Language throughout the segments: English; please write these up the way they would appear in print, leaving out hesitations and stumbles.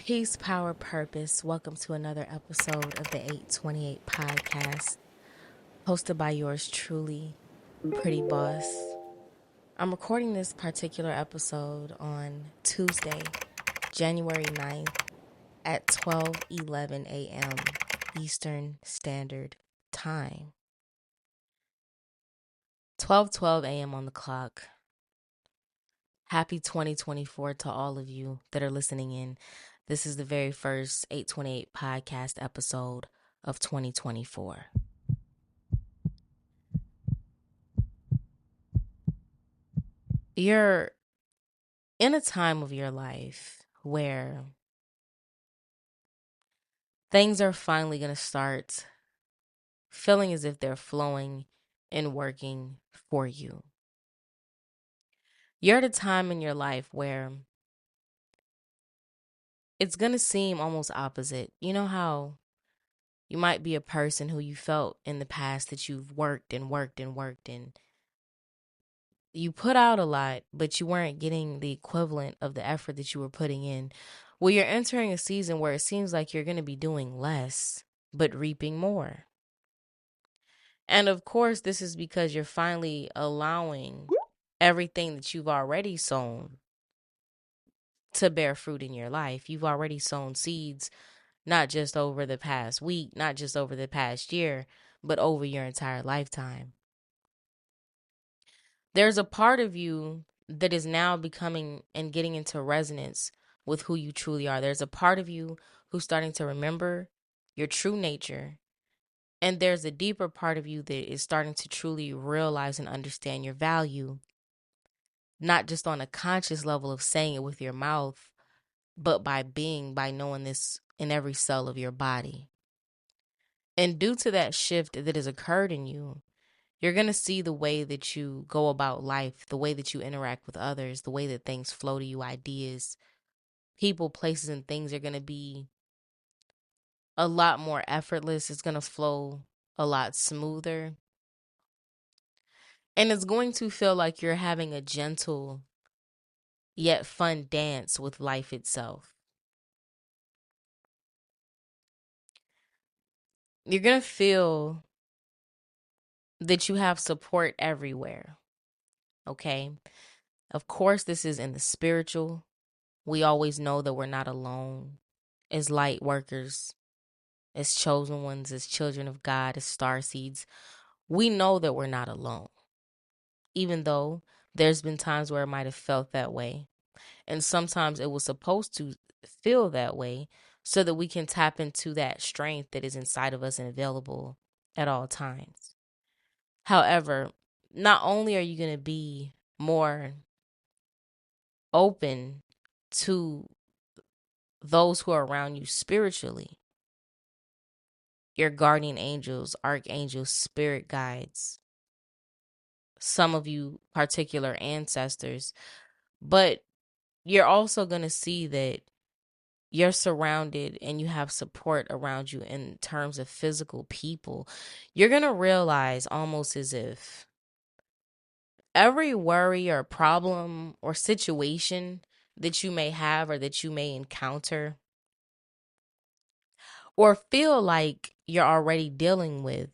Peace, power, purpose. Welcome to another episode of the 828 podcast, hosted by yours truly, Pretty Boss. I'm recording this particular episode on Tuesday, January 9th at 12:11 a.m. Eastern Standard Time. 12:12 a.m. on the clock. Happy 2024 to all of you that are listening in. This is the very first 828 podcast episode of 2024. You're in a time of your life where things are finally going to start feeling as if they're flowing and working for you. You're at a time in your life where it's going to seem almost opposite. You know how you might be a person who you felt in the past that you've worked and worked and worked and you put out a lot, but you weren't getting the equivalent of the effort that you were putting in. Well, you're entering a season where it seems like you're going to be doing less, but reaping more. And of course, this is because you're finally allowing everything that you've already sown to bear fruit in your life. You've already sown seeds, not just over the past week, not just over the past year, but over your entire lifetime. There's a part of you that is now becoming and getting into resonance with who you truly are. There's a part of you who's starting to remember your true nature. And there's a deeper part of you that is starting to truly realize and understand your value, not just on a conscious level of saying it with your mouth, but by knowing this in every cell of your body. And due to that shift that has occurred in you, you're going to see the way that you go about life, the way that you interact with others, the way that things flow to you, ideas, people, places, and things are going to be a lot more effortless. It's going to flow a lot smoother. And it's going to feel like you're having a gentle yet fun dance with life itself. You're going to feel that you have support everywhere. Okay. Of course, this is in the spiritual. We always know that we're not alone as light workers, as chosen ones, as children of God, as star seeds. We know that we're not alone, even though there's been times where it might have felt that way. And sometimes it was supposed to feel that way so that we can tap into that strength that is inside of us and available at all times. However, not only are you going to be more open to those who are around you spiritually, your guardian angels, archangels, spirit guides, some of you particular ancestors, but you're also going to see that you're surrounded and you have support around you in terms of physical people. You're going to realize almost as if every worry or problem or situation that you may have or that you may encounter or feel like you're already dealing with,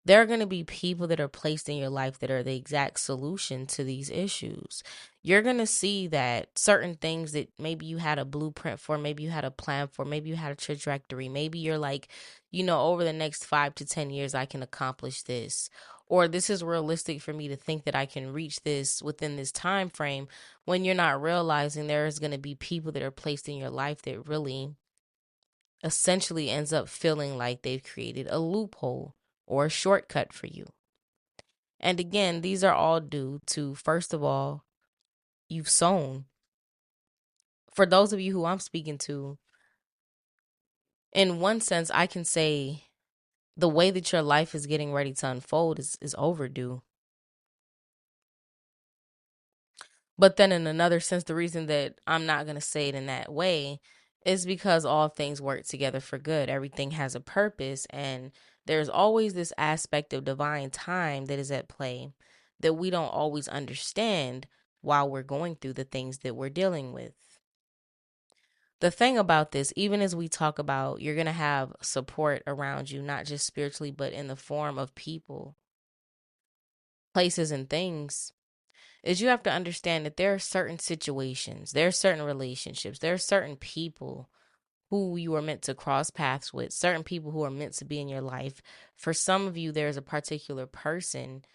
there are going to be people that are placed in your life that are the exact solution to these issues. You're going to see that certain things that maybe you had a blueprint for, maybe you had a plan for, maybe you had a trajectory, maybe you're like, over the next 5 to 10 years, I can accomplish this. Or this is realistic for me to think that I can reach this within this time frame, when you're not realizing there is going to be people that are placed in your life that really essentially ends up feeling like they've created a loophole or a shortcut for you. And again, these are all due to, first of all, you've sown. For those of you who I'm speaking to, in one sense, I can say the way that your life is getting ready to unfold is overdue. But then in another sense, the reason that I'm not going to say it in that way is because all things work together for good. Everything has a purpose, and there's always this aspect of divine time that is at play that we don't always understand while we're going through the things that we're dealing with. The thing about this, even as we talk about you're going to have support around you, not just spiritually, but in the form of people, places, and things, is you have to understand that there are certain situations, there are certain relationships, there are certain people who you are meant to cross paths with, certain people who are meant to be in your life. For some of you, there's a particular person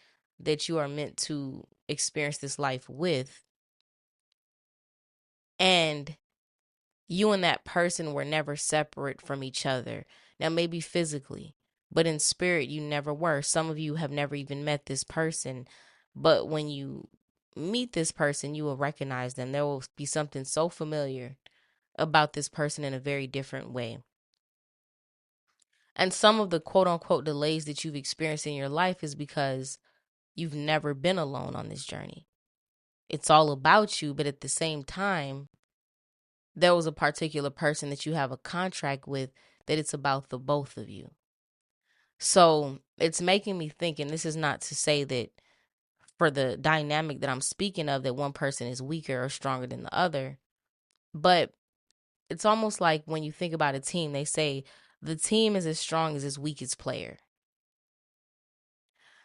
that you are meant to experience this life with. And you and that person were never separate from each other. Now, maybe physically, but in spirit, you never were. Some of you have never even met this person. But when you meet this person, you will recognize them. There will be something so familiar about this person in a very different way. And some of the quote unquote delays that you've experienced in your life is because you've never been alone on this journey. It's all about you, but at the same time, there was a particular person that you have a contract with that it's about the both of you. So it's making me think, and this is not to say that for the dynamic that I'm speaking of, that one person is weaker or stronger than the other, but it's almost like when you think about a team, they say the team is as strong as its weakest player.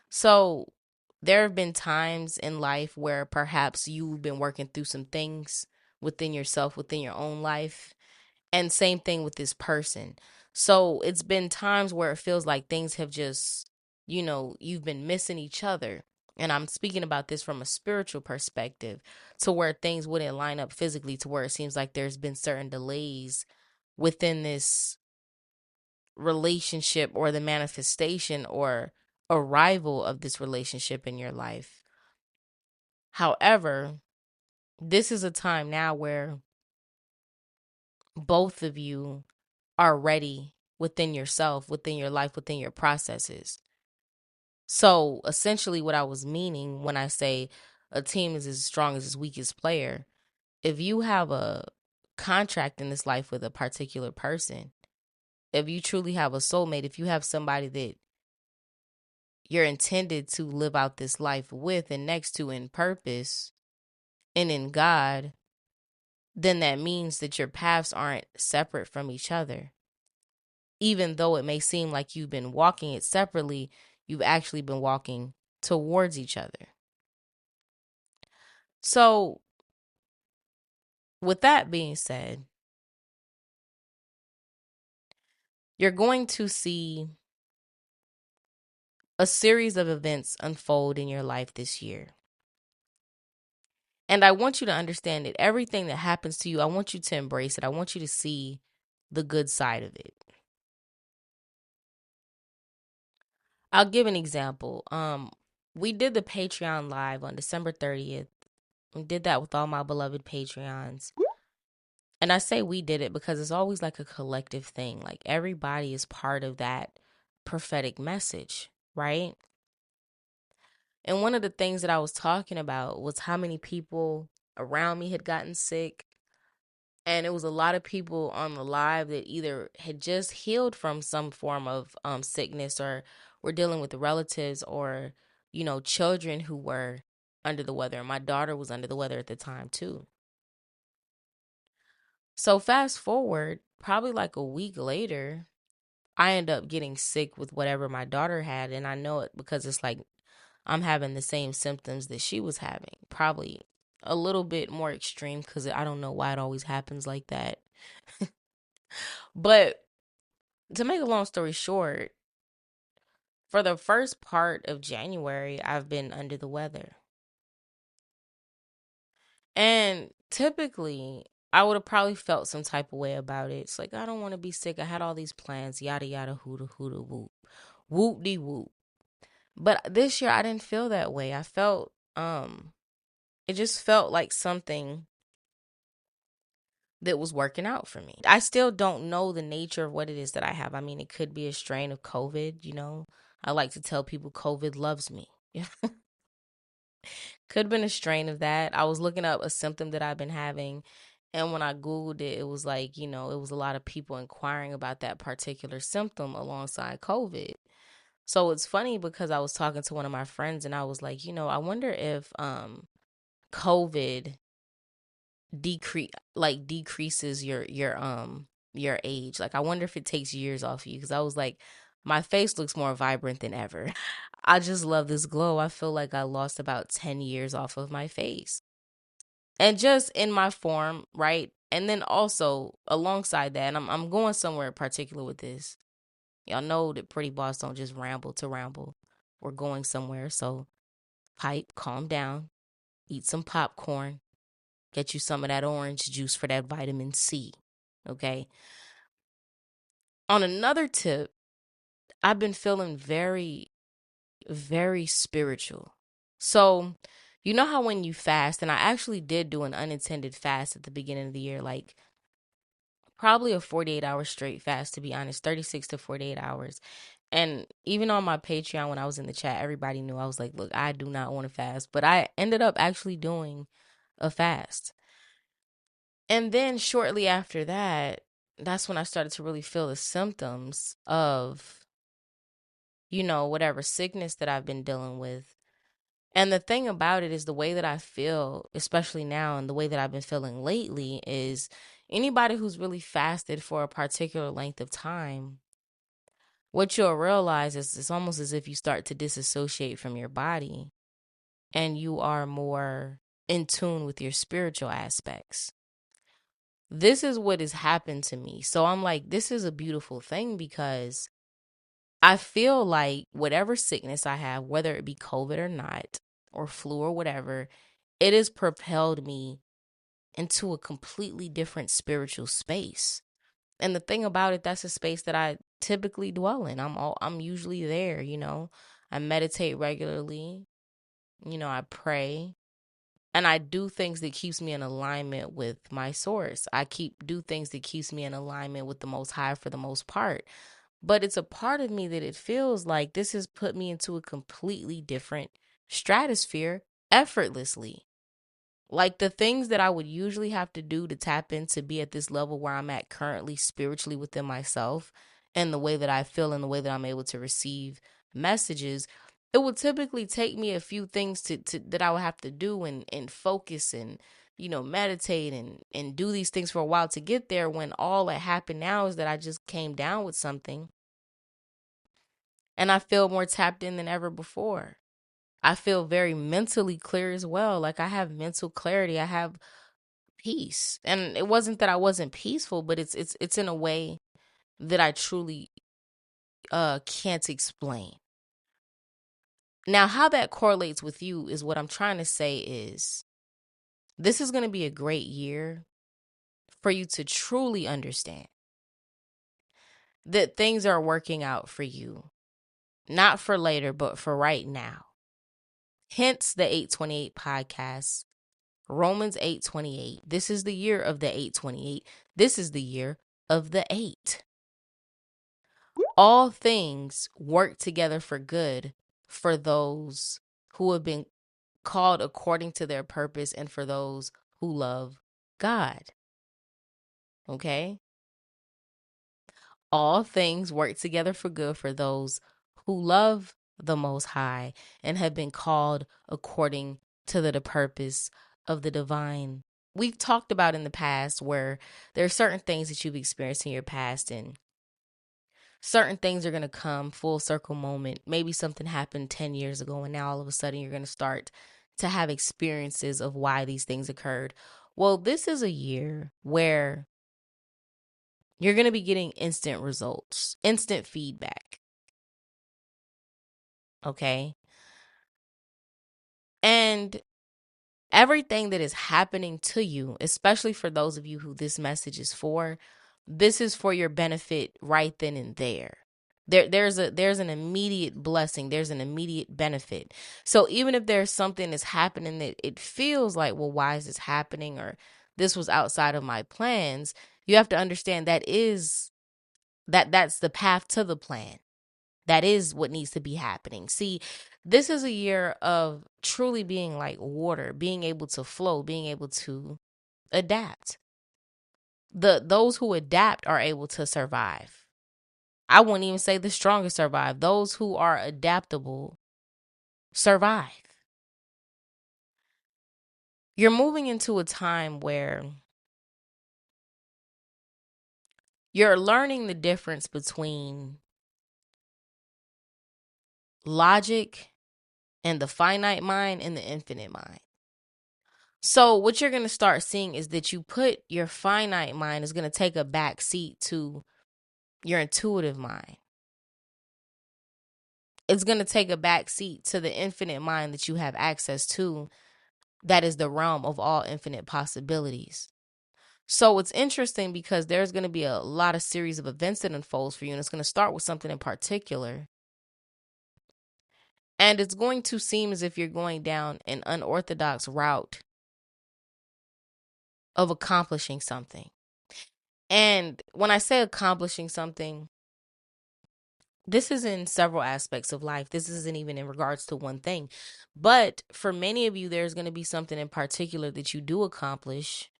So there have been times in life where perhaps you've been working through some things within yourself, within your own life, and same thing with this person. So it's been times where it feels like things have just, you've been missing each other. And I'm speaking about this from a spiritual perspective, to where things wouldn't line up physically, to where it seems like there's been certain delays within this relationship or the manifestation or arrival of this relationship in your life. However, this is a time now where both of you are ready within yourself, within your life, within your processes. So essentially, what I was meaning when I say a team is as strong as its weakest player, if you have a contract in this life with a particular person, if you truly have a soulmate, if you have somebody that you're intended to live out this life with and next to in purpose and in God, then that means that your paths aren't separate from each other. Even though it may seem like you've been walking it separately, you've actually been walking towards each other. So, with that being said, you're going to see a series of events unfold in your life this year. And I want you to understand that everything that happens to you, I want you to embrace it. I want you to see the good side of it. I'll give an example. We did the Patreon live on December 30th. We did that with all my beloved Patreons. And I say we did it because it's always like a collective thing. Like everybody is part of that prophetic message, right? And one of the things that I was talking about was how many people around me had gotten sick. And it was a lot of people on the live that either had just healed from some form of sickness, or were dealing with relatives, or, children who were under the weather. And my daughter was under the weather at the time too. So fast forward, probably like a week later, I end up getting sick with whatever my daughter had. And I know it because it's like I'm having the same symptoms that she was having. Probably a little bit more extreme because I don't know why it always happens like that. But to make a long story short, for the first part of January, I've been under the weather. And typically, I would have probably felt some type of way about it. It's like, I don't want to be sick. I had all these plans, yada, yada, hooda, hooda, whoop. Whoop de whoop. But this year, I didn't feel that way. I felt, it just felt like something that was working out for me. I still don't know the nature of what it is that I have. I mean, it could be a strain of COVID. I like to tell people COVID loves me. Could have been a strain of that. I was looking up a symptom that I've been having. And when I Googled it, it was like, it was a lot of people inquiring about that particular symptom alongside COVID. So it's funny because I was talking to one of my friends and I was like, I wonder if COVID decreases your age. Like I wonder if it takes years off you, because I was like, my face looks more vibrant than ever. I just love this glow. I feel like I lost about 10 years off of my face. And just in my form, right? And then also alongside that, and I'm going somewhere in particular with this. Y'all know that Pretty Boss don't just ramble to ramble. We're going somewhere, so pipe, calm down, eat some popcorn, get you some of that orange juice for that vitamin C. Okay. On another tip, I've been feeling very, very spiritual. So, you know how when you fast, and I actually did do an unintended fast at the beginning of the year, like probably a 48-hour straight fast, to be honest, 36 to 48 hours. And even on my Patreon, when I was in the chat, everybody knew I was like, look, I do not want to fast. But I ended up actually doing a fast. And then shortly after that, that's when I started to really feel the symptoms of, whatever sickness that I've been dealing with. And the thing about it is the way that I feel, especially now, and the way that I've been feeling lately is anybody who's really fasted for a particular length of time, what you'll realize is it's almost as if you start to disassociate from your body and you are more in tune with your spiritual aspects. This is what has happened to me. So I'm like, this is a beautiful thing, because I feel like whatever sickness I have, whether it be COVID or not, or flu or whatever, it has propelled me into a completely different spiritual space. And the thing about it, that's a space that I typically dwell in. I'm usually there, I meditate regularly, I pray, and I do things that keeps me in alignment with my source. Do things that keeps me in alignment with the Most High for the most part. But it's a part of me that it feels like this has put me into a completely different stratosphere effortlessly. Like the things that I would usually have to do to tap in to be at this level where I'm at currently spiritually within myself, and the way that I feel and the way that I'm able to receive messages, it would typically take me a few things to that I would have to do and focus and meditate and do these things for a while to get there, when all that happened now is that I just came down with something and I feel more tapped in than ever before. I feel very mentally clear as well. Like I have mental clarity. I have peace. And it wasn't that I wasn't peaceful, but it's in a way that I truly can't explain. Now, how that correlates with you is what I'm trying to say is this is going to be a great year for you to truly understand that things are working out for you, not for later, but for right now. Hence the 828 podcast, Romans 8:28. This is the year of the 828. This is the year of the 8. All things work together for good for those who have been called according to their purpose and for those who love God. Okay? All things work together for good for those who love the Most High and have been called according to the purpose of the divine. We've talked about in the past where there are certain things that you've experienced in your past, and certain things are going to come full circle moment. Maybe something happened 10 years ago and now all of a sudden you're going to start to have experiences of why these things occurred. Well, this is a year where you're going to be getting instant results, instant feedback. Okay. And everything that is happening to you, especially for those of you who this message is for, this is for your benefit right then and there. There's an immediate blessing. There's an immediate benefit. So even if there's something that's happening that it feels like, well, why is this happening? Or this was outside of my plans. You have to understand that's the path to the plan. That is what needs to be happening. See, this is a year of truly being like water, being able to flow, being able to adapt. Those who adapt are able to survive. I wouldn't even say the strongest survive. Those who are adaptable survive. You're moving into a time where you're learning the difference between logic and the finite mind and the infinite mind. So what you're going to start seeing is that you put your finite mind is going to take a back seat to your intuitive mind. It's going to take a back seat to the infinite mind that you have access to. That is the realm of all infinite possibilities. So it's interesting because there's going to be a lot of series of events that unfolds for you. And it's going to start with something in particular. And it's going to seem as if you're going down an unorthodox route of accomplishing something. And when I say accomplishing something, this is in several aspects of life. This isn't even in regards to one thing. But for many of you, there's going to be something in particular that you do accomplish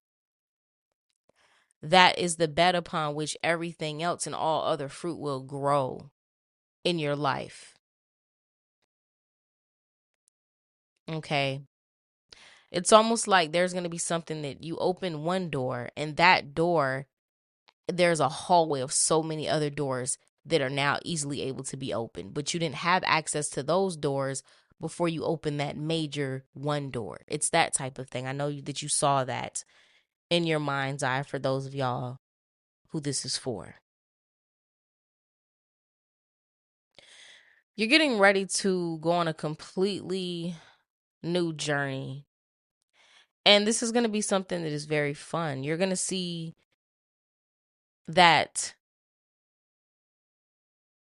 that is the bed upon which everything else and all other fruit will grow in your life. Okay. It's almost like there's going to be something that you open one door, and that door, there's a hallway of so many other doors that are now easily able to be opened. But you didn't have access to those doors before you open that major one door. It's that type of thing. I know that you saw that in your mind's eye for those of y'all who this is for. You're getting ready to go on a completely new journey. And this is going to be something that is very fun. You're going to see that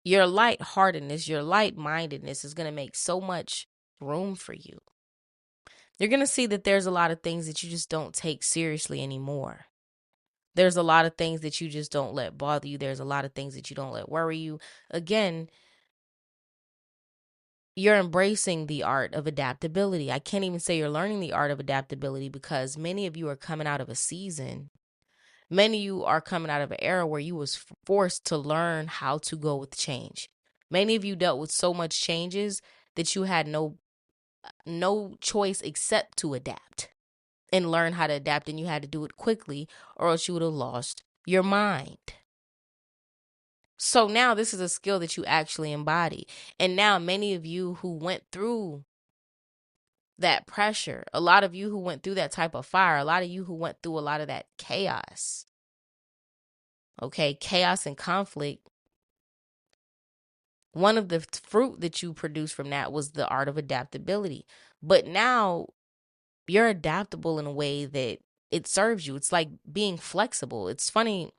your lightheartedness, your light-mindedness is going to make so much room for you. You're going to see that there's a lot of things that you just don't take seriously anymore. There's a lot of things that you just don't let bother you. There's a lot of things that you don't let worry you. Again, you're embracing the art of adaptability. I can't even say you're learning the art of adaptability because many of you are coming out of a season. Many of you are coming out of an era where you was forced to learn how to go with change. Many of you dealt with so much changes that you had no choice except to adapt and learn how to adapt, and you had to do it quickly or else you would have lost your mind. So now this is a skill that you actually embody. And now many of you who went through that pressure, a lot of you who went through that type of fire, a lot of you who went through a lot of that chaos, okay, chaos and conflict, one of the fruit that you produced from that was the art of adaptability. But now you're adaptable in a way that it serves you. It's like being flexible. It's funny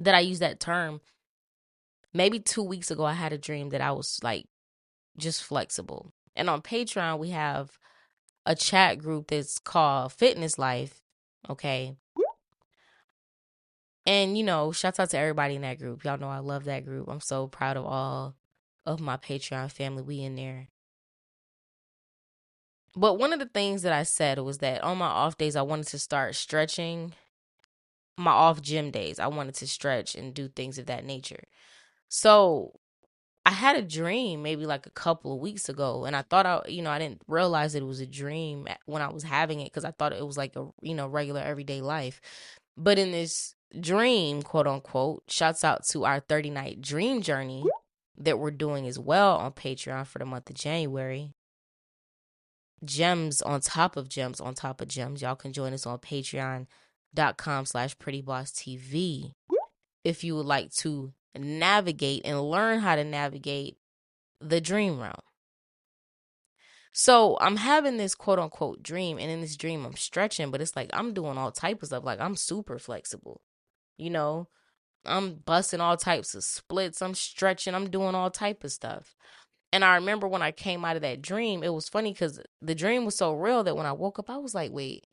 that I use that term. Maybe 2 weeks ago, I had a dream that I was like just flexible. And on Patreon, we have a chat group that's called Fitness Life. Okay. And, shouts out to everybody in that group. Y'all know I love that group. I'm so proud of all of my Patreon family. We in there. But one of the things that I said was that on my off days, I wanted to start stretching. My off gym days, I wanted to stretch and do things of that nature. So I had a dream maybe like a couple of weeks ago, and I thought I didn't realize that it was a dream when I was having it because I thought it was like a, regular everyday life. But in this dream, quote unquote, shouts out to our 30-night dream journey that we're doing as well on Patreon for the month of January. Gems on top of gems on top of gems. Y'all can join us on patreon.com/prettyboss.tv if you would like to navigate and learn how to navigate the dream realm. So I'm having this quote unquote dream, and in this dream I'm stretching, but it's like I'm doing all type of stuff. Like I'm super flexible. I'm busting all types of splits. I'm stretching. I'm doing all type of stuff. And I remember when I came out of that dream, it was funny because the dream was so real that when I woke up, I was like, wait,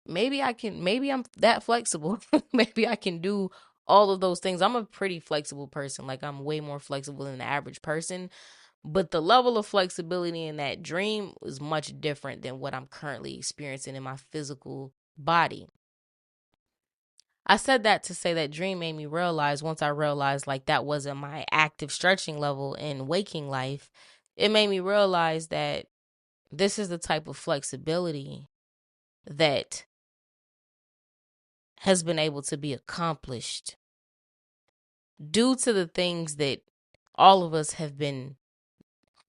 maybe I'm that flexible. Maybe I can do all of those things. I'm a pretty flexible person. Like I'm way more flexible than the average person. But the level of flexibility in that dream was much different than what I'm currently experiencing in my physical body. I said that to say that dream made me realize, once I realized like that wasn't my active stretching level in waking life, it made me realize that this is the type of flexibility that has been able to be accomplished due to the things that all of us have been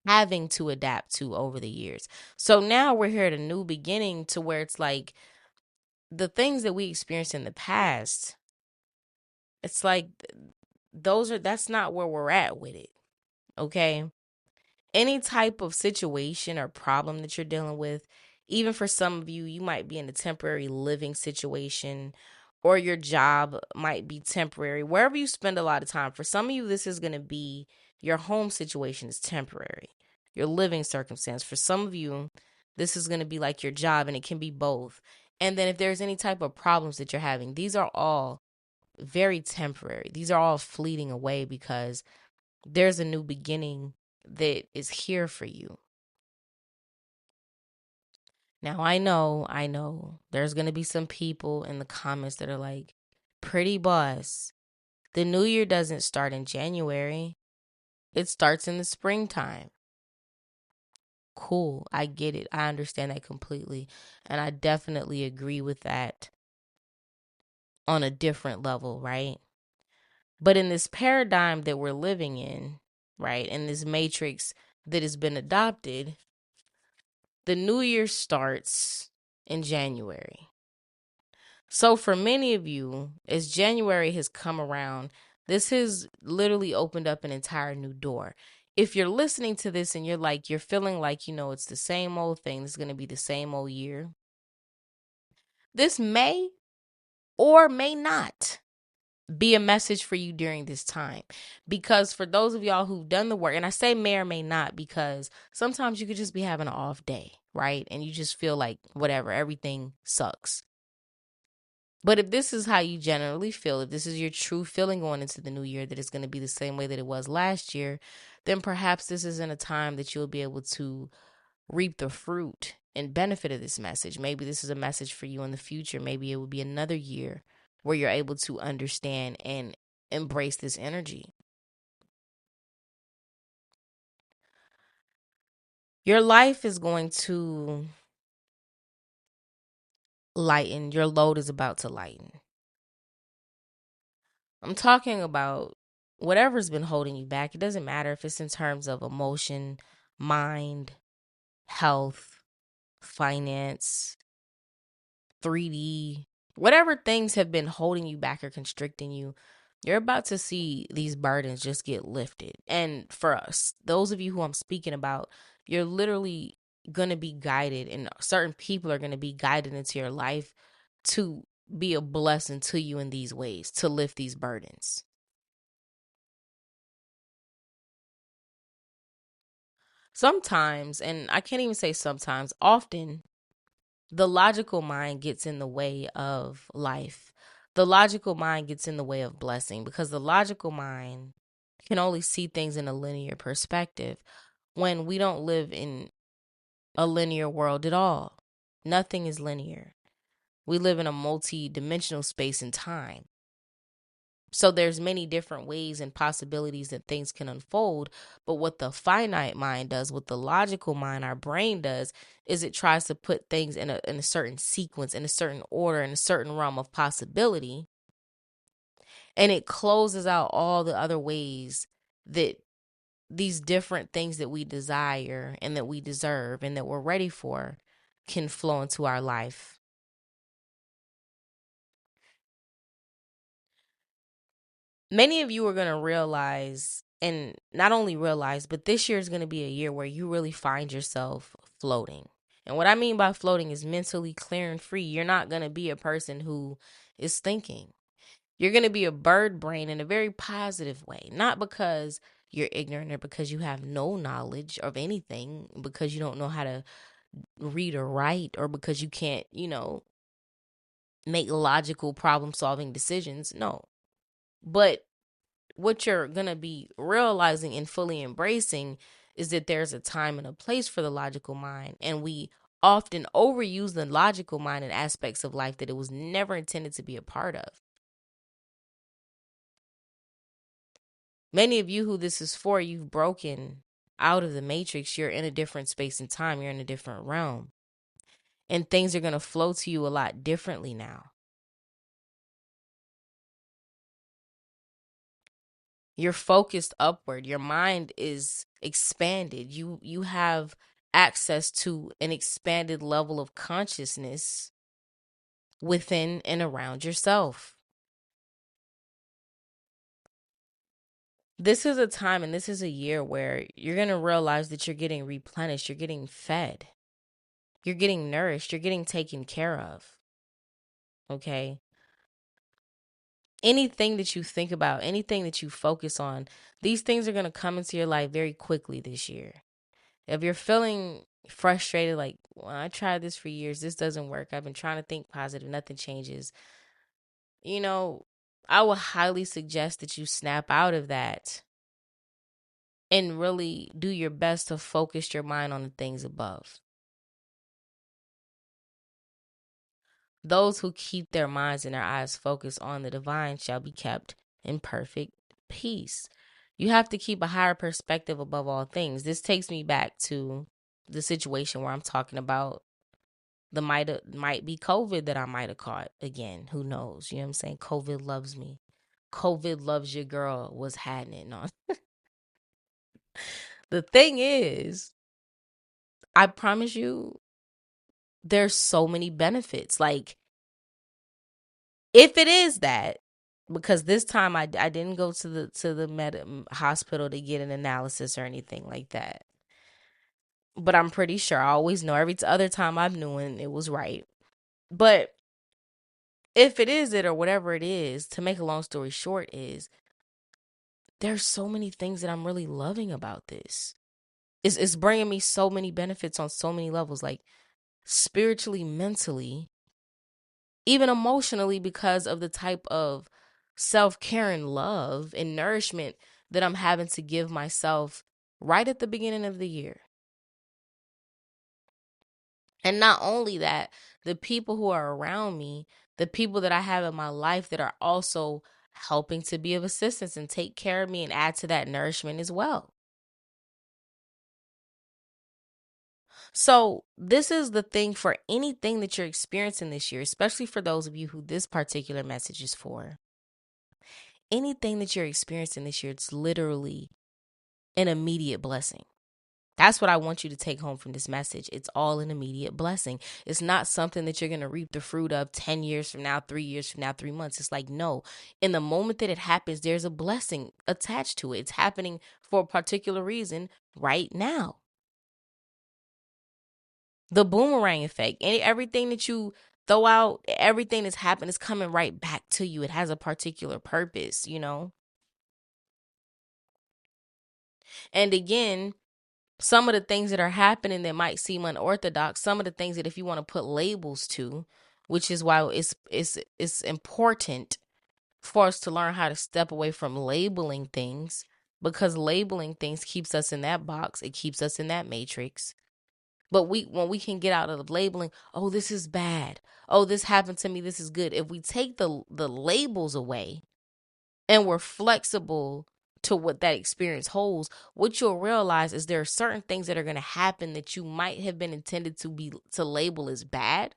having to adapt to over the years. So now we're here at a new beginning to where it's like the things that we experienced in the past, it's like that's not where we're at with it. Okay? Any type of situation or problem that you're dealing with, even for some of you, you might be in a temporary living situation or your job might be temporary. Wherever you spend a lot of time, for some of you, this is going to be your home situation is temporary, your living circumstance. For some of you, this is going to be like your job, and it can be both. And then if there's any type of problems that you're having, these are all very temporary. These are all fleeting away because there's a new beginning that is here for you. Now, I know there's going to be some people in the comments that are like, pretty boss, the new year doesn't start in January. It starts in the springtime. Cool. I get it. I understand that completely. And I definitely agree with that on a different level, right? But in this paradigm that we're living in, right, in this matrix that has been adopted, the new year starts in January. So for many of you, as January has come around, this has literally opened up an entire new door. If you're listening to this and you're feeling like, it's the same old thing, this is going to be the same old year, this may or may not be a message for you during this time. Because for those of y'all who've done the work, and I say may or may not because sometimes you could just be having an off day, right? And you just feel like whatever, everything sucks. But if this is how you generally feel, if this is your true feeling going into the new year, that it's going to be the same way that it was last year, then perhaps this isn't a time that you'll be able to reap the fruit and benefit of this message. Maybe this is a message for you in the future. Maybe it will be another year where you're able to understand and embrace this energy. Your life is going to lighten. Your load is about to lighten. I'm talking about whatever's been holding you back. It doesn't matter if it's in terms of emotion, mind, health, finance, 3D, whatever things have been holding you back or constricting you. You're about to see these burdens just get lifted. And for us, those of you who I'm speaking about, you're literally going to be guided, and certain people are going to be guided into your life to be a blessing to you in these ways, to lift these burdens. Sometimes, and I can't even say sometimes, often, the logical mind gets in the way of life. The logical mind gets in the way of blessing because the logical mind can only see things in a linear perspective when we don't live in a linear world at all. Nothing is linear. We live in a multi-dimensional space and time. So there's many different ways and possibilities that things can unfold. But what the finite mind does, what the logical mind, our brain does, is it tries to put things in a certain sequence, in a certain order, in a certain realm of possibility. And it closes out all the other ways that these different things that we desire and that we deserve and that we're ready for can flow into our life. Many of you are going to realize, and not only realize, but this year is going to be a year where you really find yourself floating. And what I mean by floating is mentally clear and free. You're not going to be a person who is thinking. You're going to be a bird brain in a very positive way, not because you're ignorant or because you have no knowledge of anything, because you don't know how to read or write, or because you can't, make logical problem solving decisions. No. But what you're going to be realizing and fully embracing is that there's a time and a place for the logical mind. And we often overuse the logical mind in aspects of life that it was never intended to be a part of. Many of you who this is for, you've broken out of the matrix. You're in a different space and time. You're in a different realm. and things are going to flow to you a lot differently now. You're focused upward. Your mind is expanded. You have access to an expanded level of consciousness within and around yourself. This is a time and this is a year where you're going to realize that you're getting replenished, you're getting fed, you're getting nourished, you're getting taken care of. Okay? Anything that you think about, anything that you focus on, these things are going to come into your life very quickly this year. If you're feeling frustrated, like, well, I tried this for years, this doesn't work, I've been trying to think positive, nothing changes, I would highly suggest that you snap out of that and really do your best to focus your mind on the things above. Those who keep their minds and their eyes focused on the divine shall be kept in perfect peace. You have to keep a higher perspective above all things. This takes me back to the situation where I'm talking about the might be COVID that I might have caught again. Who knows? You know what I'm saying? COVID loves me. COVID loves your girl was had it on. The thing is, I promise you, there's so many benefits. Like, if it is that, because this time I didn't go to the hospital to get an analysis or anything like that. But I'm pretty sure I always know every other time I've known it was right. But if it is it or whatever it is, to make a long story short, is there's so many things that I'm really loving about this. It's bringing me so many benefits on so many levels, like spiritually, mentally, even emotionally, because of the type of self-care and love and nourishment that I'm having to give myself right at the beginning of the year. And not only that, the people who are around me, the people that I have in my life that are also helping to be of assistance and take care of me and add to that nourishment as well. So, this is the thing for anything that you're experiencing this year, especially for those of you who this particular message is for. Anything that you're experiencing this year, it's literally an immediate blessing. That's what I want you to take home from this message. It's all an immediate blessing. It's not something that you're going to reap the fruit of 10 years from now, 3 years from now, 3 months. It's like, no, in the moment that it happens, there's a blessing attached to it. It's happening for a particular reason right now. The boomerang effect, everything that you throw out, everything that's happened is coming right back to you. It has a particular purpose, And again, some of the things that are happening that might seem unorthodox, some of the things that if you want to put labels to, which is why it's important for us to learn how to step away from labeling things, because labeling things keeps us in that box, it keeps us in that matrix. But when we can get out of the labeling, oh, this is bad, oh, this happened to me, this is good. If we take the labels away and we're flexible to what that experience holds, what you'll realize is there are certain things that are going to happen that you might have been intended to label as bad,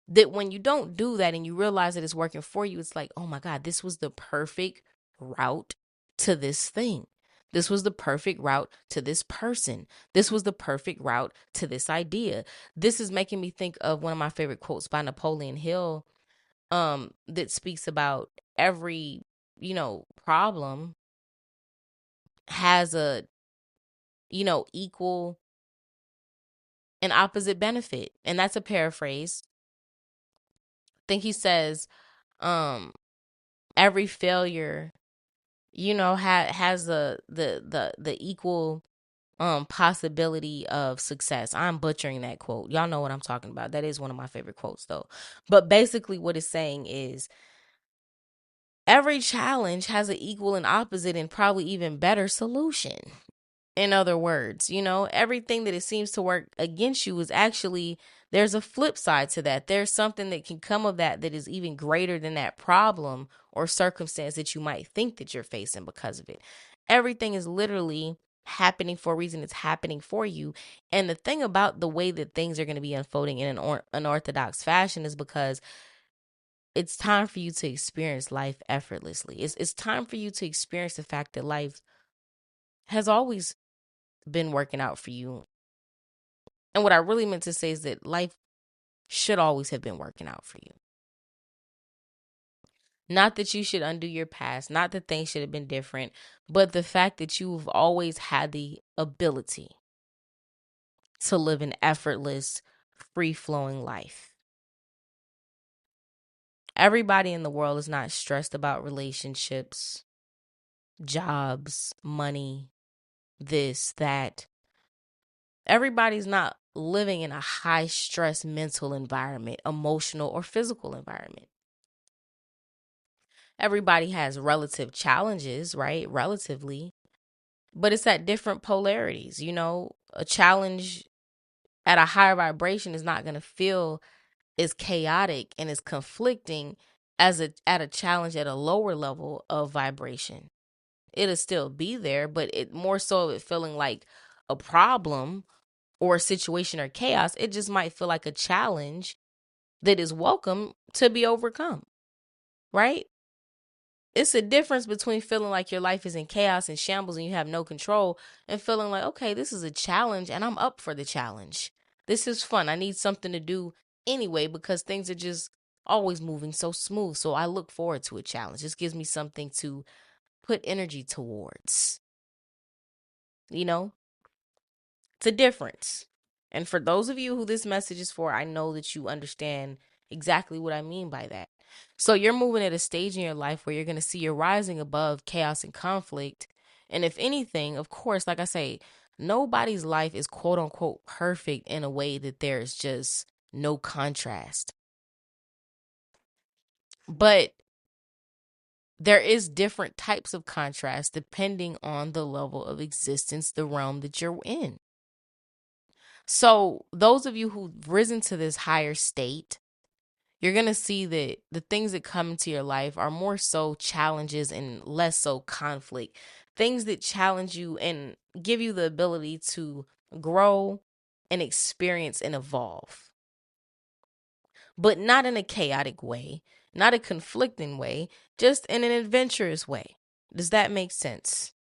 that when you don't do that and you realize that it's working for you, it's like, oh my God, this was the perfect route to this thing. This was the perfect route to this person. This was the perfect route to this idea. This is making me think of one of my favorite quotes by Napoleon Hill, that speaks about every, problem has a, equal and opposite benefit. And that's a paraphrase. I think he says, every failure, has the equal possibility of success. I'm butchering that quote. Y'all know what I'm talking about. That is one of my favorite quotes though. But basically what it's saying is every challenge has an equal and opposite and probably even better solution. In other words, everything that it seems to work against you is actually, there's a flip side to that. There's something that can come of that is even greater than that problem or circumstance that you might think that you're facing because of it. Everything is literally happening for a reason. It's happening for you. And the thing about the way that things are going to be unfolding in an unorthodox fashion is because it's time for you to experience life effortlessly. It's time for you to experience the fact that life has always been working out for you. And what I really meant to say is that life should always have been working out for you. Not that you should undo your past, not that things should have been different, but the fact that you've always had the ability to live an effortless, free flowing life. Everybody in the world is not stressed about relationships, jobs, money, this, that. Everybody's not living in a high stress mental environment, emotional or physical environment. Everybody has relative challenges, right? Relatively, but it's at different polarities. You know, a challenge at a higher vibration is not going to feel as chaotic and as conflicting as at a challenge at a lower level of vibration. It'll still be there, but it more so of it feeling like a problem or a situation or chaos. It just might feel like a challenge that is welcome to be overcome, right? It's a difference between feeling like your life is in chaos and shambles and you have no control and feeling like, okay, this is a challenge and I'm up for the challenge. This is fun. I need something to do anyway because things are just always moving so smooth. So I look forward to a challenge. This gives me something to put energy towards. You know, it's a difference. And for those of you who this message is for, I know that you understand exactly what I mean by that. So you're moving at a stage in your life where you're going to see you're rising above chaos and conflict. And if anything, of course, like I say, nobody's life is quote unquote perfect in a way that there's just no contrast. But there is different types of contrast depending on the level of existence, the realm that you're in. So those of you who've risen to this higher state, you're going to see that the things that come into your life are more so challenges and less so conflict. Things that challenge you and give you the ability to grow and experience and evolve. But not in a chaotic way, not a conflicting way, just in an adventurous way. Does that make sense?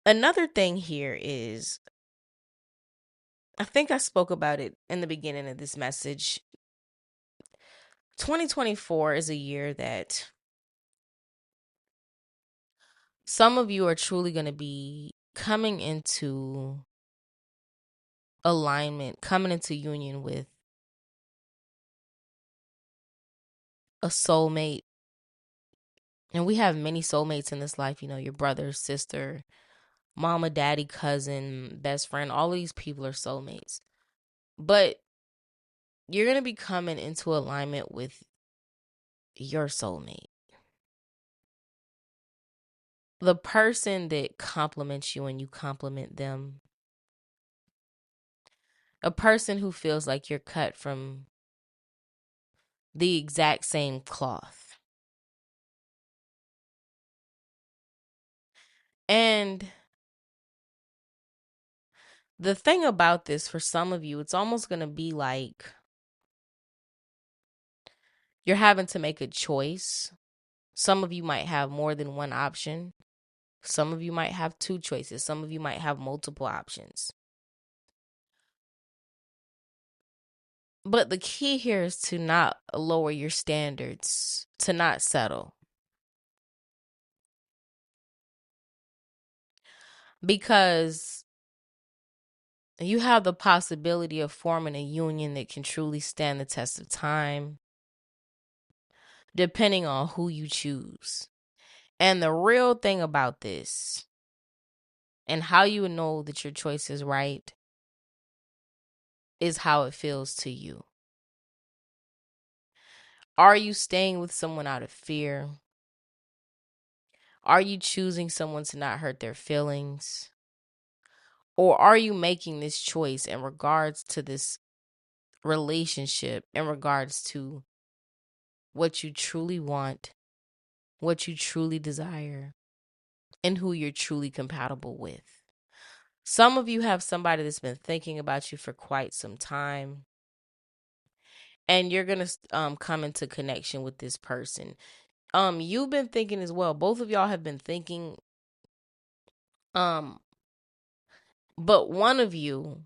Another thing here is, I think I spoke about it in the beginning of this message. 2024 is a year that some of you are truly going to be coming into alignment, coming into union with a soulmate. And we have many soulmates in this life, you know, your brother, sister, mama, daddy, cousin, best friend. All of these people are soulmates. But you're going to be coming into alignment with your soulmate. The person that compliments you and you compliment them. A person who feels like you're cut from the exact same cloth. And the thing about this, for some of you, it's almost going to be like you're having to make a choice. Some of you might have more than one option. Some of you might have two choices. Some of you might have multiple options. But the key here is to not lower your standards, to not settle. Because you have the possibility of forming a union that can truly stand the test of time, depending on who you choose. And the real thing about this, and how you know that your choice is right, is how it feels to you. Are you staying with someone out of fear? Are you choosing someone to not hurt their feelings? Or are you making this choice in regards to this relationship, in regards to what you truly want, what you truly desire, and who you're truly compatible with. Some of you have somebody that's been thinking about you for quite some time, and you're going to come into connection with this person. You've been thinking as well. Both of y'all have been thinking, um but one of you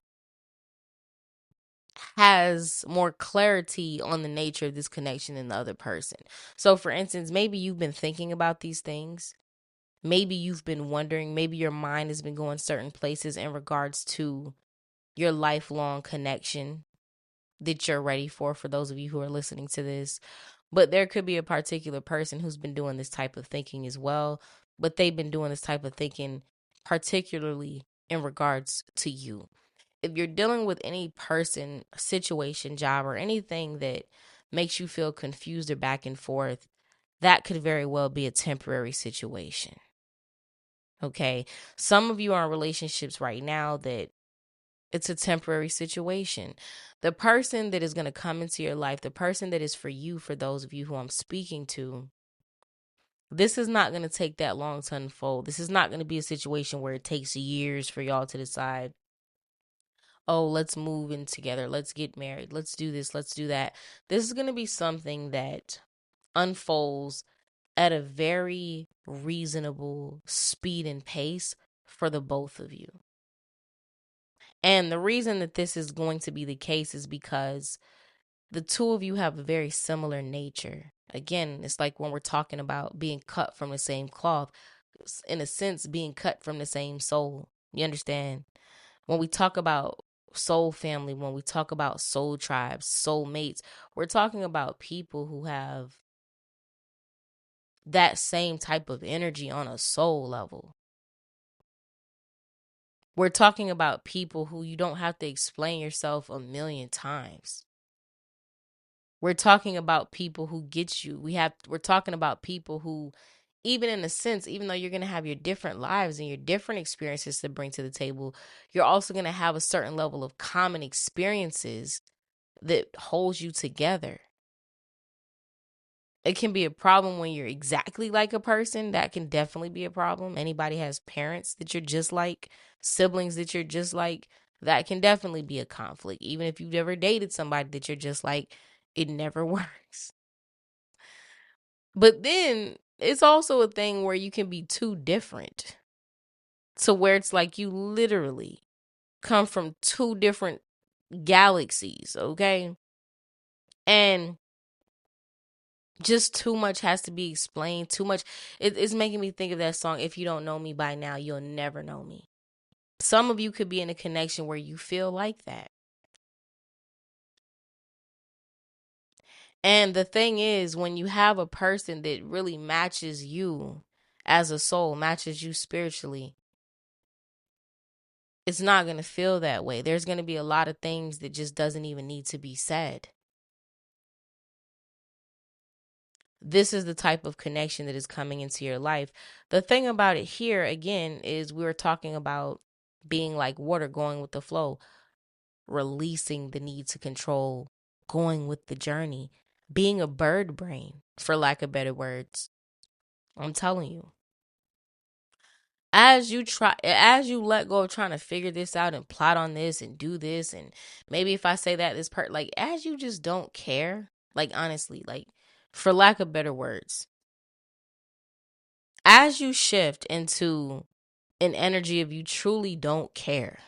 has more clarity on the nature of this connection than the other person. So for instance, maybe you've been thinking about these things. Maybe you've been wondering, maybe your mind has been going certain places in regards to your lifelong connection that you're ready for those of you who are listening to this. But there could be a particular person who's been doing this type of thinking as well, but they've been doing this type of thinking particularly in regards to you. If you're dealing with any person, situation, job, or anything that makes you feel confused or back and forth, that could very well be a temporary situation. Okay. Some of you are in relationships right now that it's a temporary situation. The person that is going to come into your life, the person that is for you, for those of you who I'm speaking to, this is not going to take that long to unfold. This is not going to be a situation where it takes years for y'all to decide, oh, let's move in together. Let's get married. Let's do this. Let's do that. This is going to be something that unfolds at a very reasonable speed and pace for the both of you. And the reason that this is going to be the case is because the two of you have a very similar nature. Again, it's like when we're talking about being cut from the same cloth, in a sense, being cut from the same soul. You understand? When we talk about soul family, when we talk about soul tribes, soulmates, we're talking about people who have that same type of energy on a soul level. We're talking about people who you don't have to explain yourself a million times. We're talking about people who get you. We're talking about people who, even in a sense, even though you're going to have your different lives and your different experiences to bring to the table, you're also going to have a certain level of common experiences that holds you together. It can be a problem when you're exactly like a person. That can definitely be a problem. Anybody has parents that you're just like, siblings that you're just like, that can definitely be a conflict. Even if you've ever dated somebody that you're just like, it never works. But then it's also a thing where you can be too different to where it's like you literally come from two different galaxies, okay? And just too much has to be explained. Too much. It's making me think of that song, If You Don't Know Me By Now, You'll Never Know Me. Some of you could be in a connection where you feel like that. And the thing is, when you have a person that really matches you as a soul, matches you spiritually, it's not going to feel that way. There's going to be a lot of things that just doesn't even need to be said. This is the type of connection that is coming into your life. The thing about it here, again, is we were talking about being like water, going with the flow, releasing the need to control, going with the journey, being a bird brain, for lack of better words. I'm telling you. As you let go of trying to figure this out and plot on this and do this, and maybe if I say that, this part, like, as you just don't care, like, honestly, like, for lack of better words, as you shift into an energy of you truly don't care,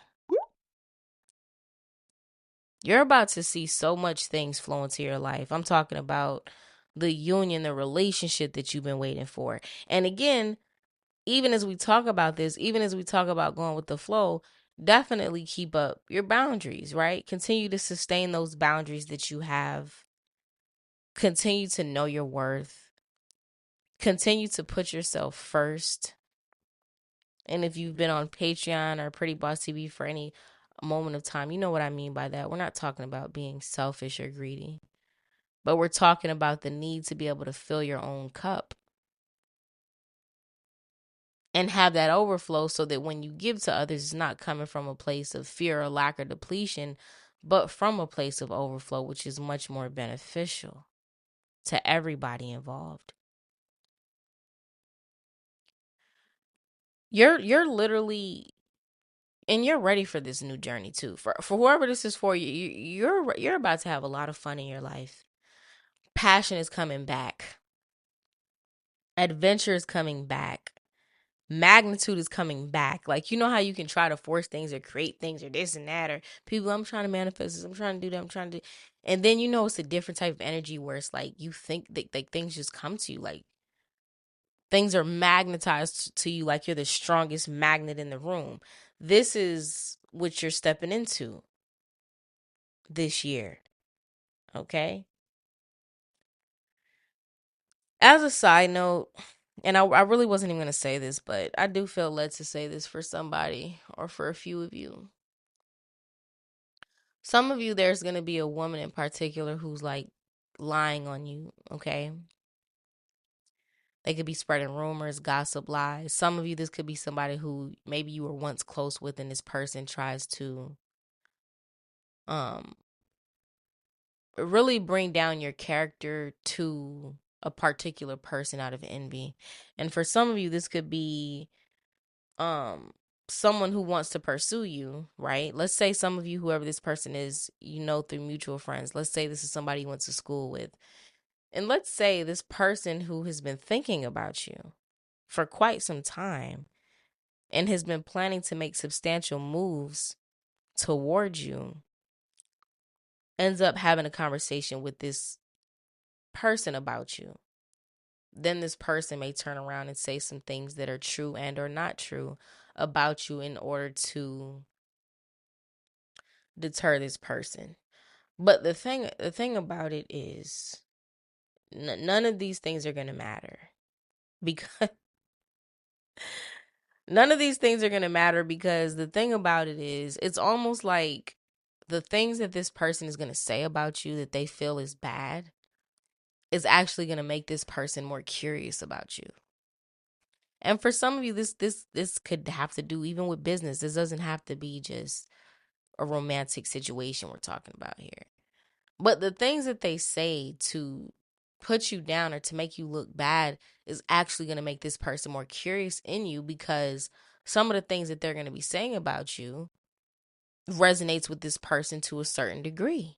you're about to see so much things flow into your life. I'm talking about the union, the relationship that you've been waiting for. And again, even as we talk about this, even as we talk about going with the flow, definitely keep up your boundaries, right? Continue to sustain those boundaries that you have. Continue to know your worth. Continue to put yourself first. And if you've been on Patreon or Pretty Boss TV for any moment of time, you know what I mean by that. We're not talking about being selfish or greedy, but we're talking about the need to be able to fill your own cup and have that overflow so that when you give to others, it's not coming from a place of fear or lack or depletion, but from a place of overflow, which is much more beneficial to everybody involved. You're literally, and you're ready for this new journey too. For whoever this is for, you're about to have a lot of fun in your life. Passion is coming back. Adventure is coming back. Magnitude is coming back. Like, you know how you can try to force things or create things or this and that, or people, I'm trying to manifest this, I'm trying to do that, I'm trying to do, and then you know it's a different type of energy where it's like you think that like things just come to you, like things are magnetized to you, like you're the strongest magnet in the room. This is what you're stepping into this year. Okay. As a side note, and I really wasn't even going to say this, but I do feel led to say this for somebody or for a few of you. Some of you, there's going to be a woman in particular who's like lying on you, okay? They could be spreading rumors, gossip, lies. Some of you, this could be somebody who maybe you were once close with, and this person tries to um really bring down your character to a particular person out of envy. And for some of you, this could be um someone who wants to pursue you, right? Let's say some of you, whoever this person is, you know, through mutual friends. Let's say this is somebody you went to school with. And let's say this person who has been thinking about you for quite some time and has been planning to make substantial moves towards you ends up having a conversation with this person about you. Then this person may turn around and say some things that are true and or not true about you in order to deter this person. But the thing about it is none of these things are going to matter, because none of these things are going to matter because the thing about it is it's almost like the things that this person is going to say about you that they feel is bad is actually going to make this person more curious about you. And for some of you, this could have to do even with business. This doesn't have to be just a romantic situation we're talking about here. But the things that they say to put you down or to make you look bad is actually going to make this person more curious in you, because some of the things that they're going to be saying about you resonates with this person to a certain degree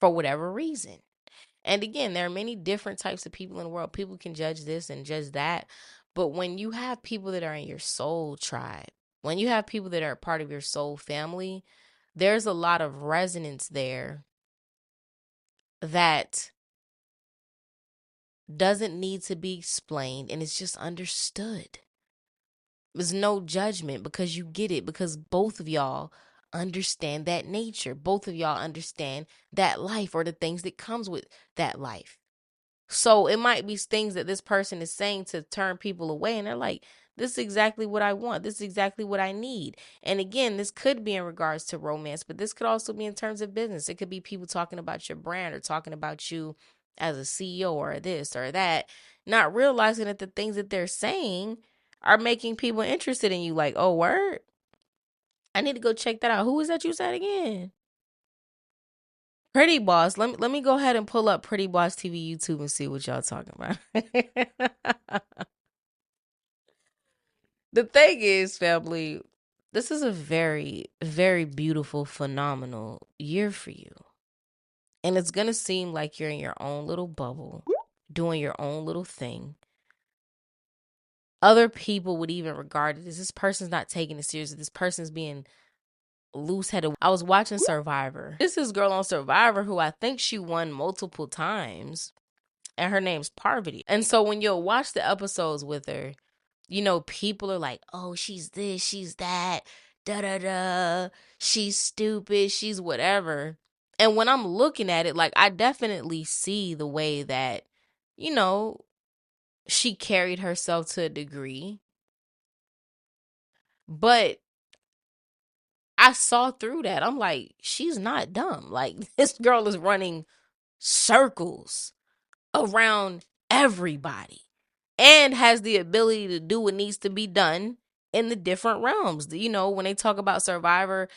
for whatever reason. And again, there are many different types of people in the world. People can judge this and judge that. But when you have people that are in your soul tribe, when you have people that are part of your soul family, there's a lot of resonance there that doesn't need to be explained, and it's just understood. There's no judgment because you get it, because both of y'all understand that nature. Both of y'all understand that life or the things that comes with that life. So it might be things that this person is saying to turn people away, and they're like, this is exactly what I want. This is exactly what I need. And again, this could be in regards to romance, but this could also be in terms of business. It could be people talking about your brand or talking about you as a CEO or this or that, not realizing that the things that they're saying are making people interested in you. Like, oh, word, I need to go check that out. Who is that you said again? Pretty Boss. Let me go ahead and pull up Pretty Boss TV YouTube and see what y'all talking about. The thing is, family, this is a very, very beautiful, phenomenal year for you. And it's going to seem like you're in your own little bubble, doing your own little thing. Other people would even regard it as this person's not taking it seriously. This person's being loose headed. I was watching Survivor. This is girl on Survivor who I think she won multiple times, and her name's Parvati. And so when you'll watch the episodes with her, you know, people are like, oh, she's this, she's that, da da da, she's stupid, she's whatever. And when I'm looking at it, like, I definitely see the way that, you know, she carried herself to a degree. But I saw through that. I'm like, she's not dumb. Like, this girl is running circles around everybody and has the ability to do what needs to be done in the different realms. You know, when they talk about Survivor,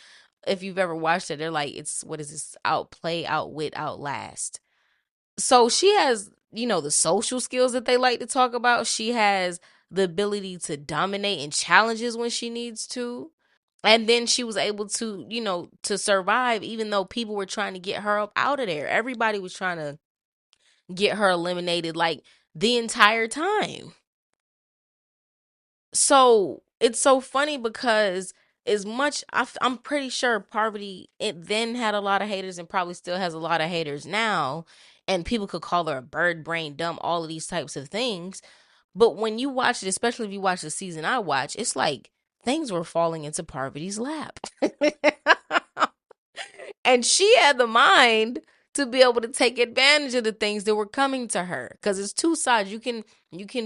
if you've ever watched it, they're like, it's, what is this? Outplay, outwit, outlast. So she has, you know, the social skills that they like to talk about. She has the ability to dominate in challenges when she needs to. And then she was able to, to survive, even though people were trying to get her up out of there. Everybody was trying to get her eliminated like the entire time. So it's so funny because as much I'm pretty sure Parvati it then had a lot of haters and probably still has a lot of haters now, and people could call her a bird brain dumb, all of these types of things. But when you watch it, especially if you watch the season I watch, it's like things were falling into Parvati's lap. And she had the mind to be able to take advantage of the things that were coming to her, because it's two sides. You can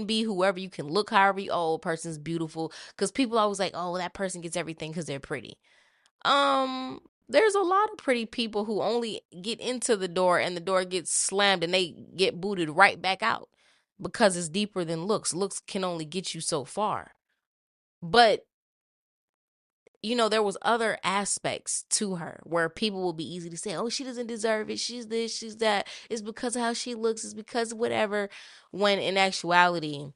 be whoever, you can look however you, oh, a person's beautiful, because people always like, oh, that person gets everything because they're pretty. There's a lot of pretty people who only get into the door and the door gets slammed and they get booted right back out, because it's deeper than looks. Looks can only get you so far. But there was other aspects to her where people will be easy to say, oh, she doesn't deserve it, she's this, she's that, it's because of how she looks, it's because of whatever, when in actuality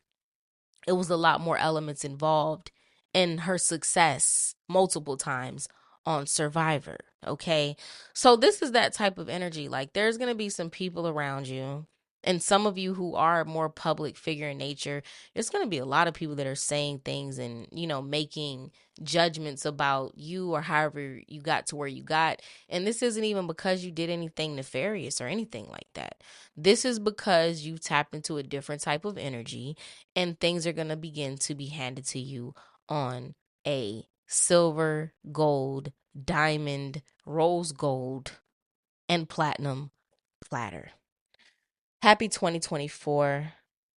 it was a lot more elements involved in her success multiple times on Survivor. Okay. So this is that type of energy. Like, there's going to be some people around you, and some of you who are more public figure in nature, there's going to be a lot of people that are saying things and, making judgments about you or however you got to where you got. And this isn't even because you did anything nefarious or anything like that. This is because you tapped into a different type of energy, and things are going to begin to be handed to you on a silver, gold, diamond, rose gold, and platinum platter. Happy 2024.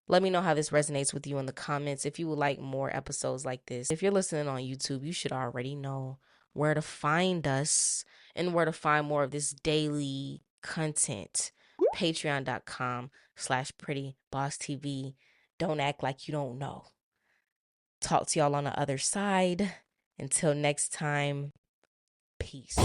Let me know how this resonates with you in the comments. If you would like more episodes like this, if you're listening on YouTube, you should already know where to find us and where to find more of this daily content. Patreon.com/prettyboss TV. Don't act like you don't know. Talk to y'all on the other side. Until next time, peace.